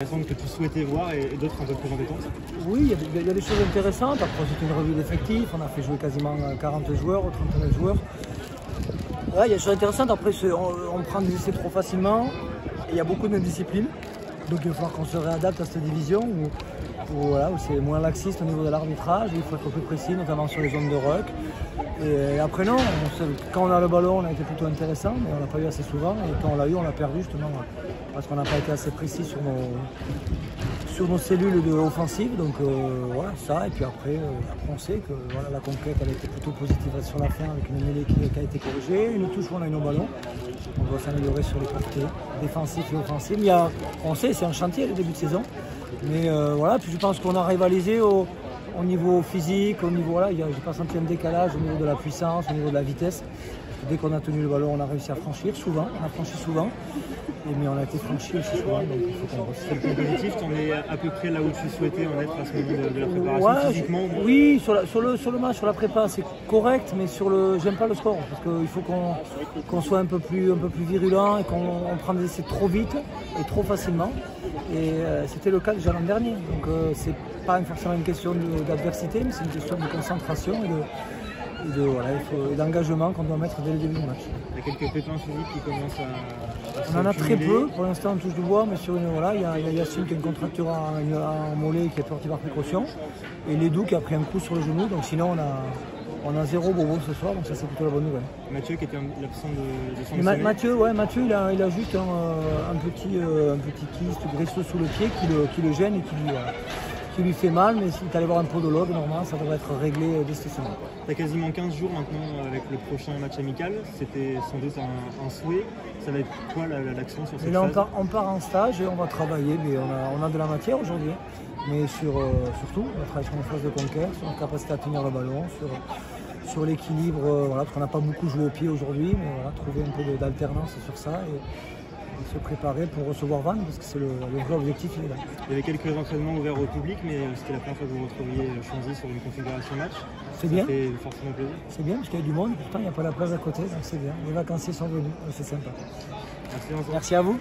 Que tu souhaitais voir et d'autres un peu plus embêtantes? Oui, il y a des choses intéressantes. Après, c'était une revue d'effectifs. On a fait jouer quasiment 40 joueurs ou 39 joueurs. Ouais, il y a des choses intéressantes. Après, on prend des essais trop facilement. Et il y a beaucoup d'indiscipline. Donc il va falloir qu'on se réadapte à cette division où c'est moins laxiste au niveau de l'arbitrage. Il faut être plus précis, notamment sur les zones de ruck. Et après non, quand on a le ballon, on a été plutôt intéressant, mais on l'a pas eu assez souvent. Et quand on l'a eu, on l'a perdu justement parce qu'on n'a pas été assez précis sur nos cellules offensives. Donc voilà, ça. Et puis après, on sait que voilà, la conquête elle a été plutôt positive sur la fin avec une mêlée qui a été corrigée. Une touche où on a eu nos ballons. On doit s'améliorer sur les côtés défensifs et offensifs. On sait, c'est un chantier le début de saison. Mais voilà, puis je pense qu'on a rivalisé au niveau physique, au niveau, voilà, j'ai pas senti un décalage au niveau de la puissance, au niveau de la vitesse. Dès qu'on a tenu le ballon, on a réussi à franchir souvent, on a franchi souvent, mais on a été franchi aussi souvent, donc il faut qu'on reste. Sur le plan positif, tu en es à peu près là où tu souhaitais en être à ce moment de la préparation physiquement? Oui, sur le match, sur la prépa, c'est correct, mais j'aime pas le score, parce qu'il faut qu'on soit un peu plus virulent et qu'on prenne des essais trop vite et trop facilement. Et c'était le cas déjà l'an dernier, donc c'est pas forcément une question d'adversité, mais c'est une question de concentration et d'engagement qu'on doit mettre dès le début du match. Il y a quelques pépins physiques qui commencent à on en a très peu, pour l'instant on touche du bois, mais sur il y a Yacine qui a une contracture en mollet qui est parti par précaution, et Ledou qui a pris un coup sur le genou, donc sinon on a 0 bobo ce soir, donc ça c'est plutôt la bonne nouvelle. Mathieu qui était l'absent de son sommet. Mathieu il a juste un petit kyste graisseux sous le pied qui le gêne et qui lui fait mal, mais si tu allais voir un podologue, normalement ça devrait être réglé dès cette semaine. Tu as quasiment 15 jours maintenant avec le prochain match amical, c'était sans doute un souhait. Ça va être quoi l'action sur cette phase? On part en stage et on va travailler, mais on a de la matière aujourd'hui, mais surtout on va travailler sur une phase de conquête, sur notre capacité à tenir le ballon, sur l'équilibre, voilà, parce qu'on n'a pas beaucoup joué au pied aujourd'hui, mais voilà, trouver un peu d'alternance sur ça et se préparer pour recevoir Vannes, parce que c'est le vrai objectif. Il est là. Il y avait quelques entraînements ouverts au public, mais c'était la première fois que vous retrouviez Chanzy sur une configuration match. C'est bien. Ça fait forcément plaisir. C'est bien, parce qu'il y a du monde, pourtant il n'y a pas la place à côté, donc c'est bien. Les vacanciers sont venus, c'est sympa. Merci, merci à vous.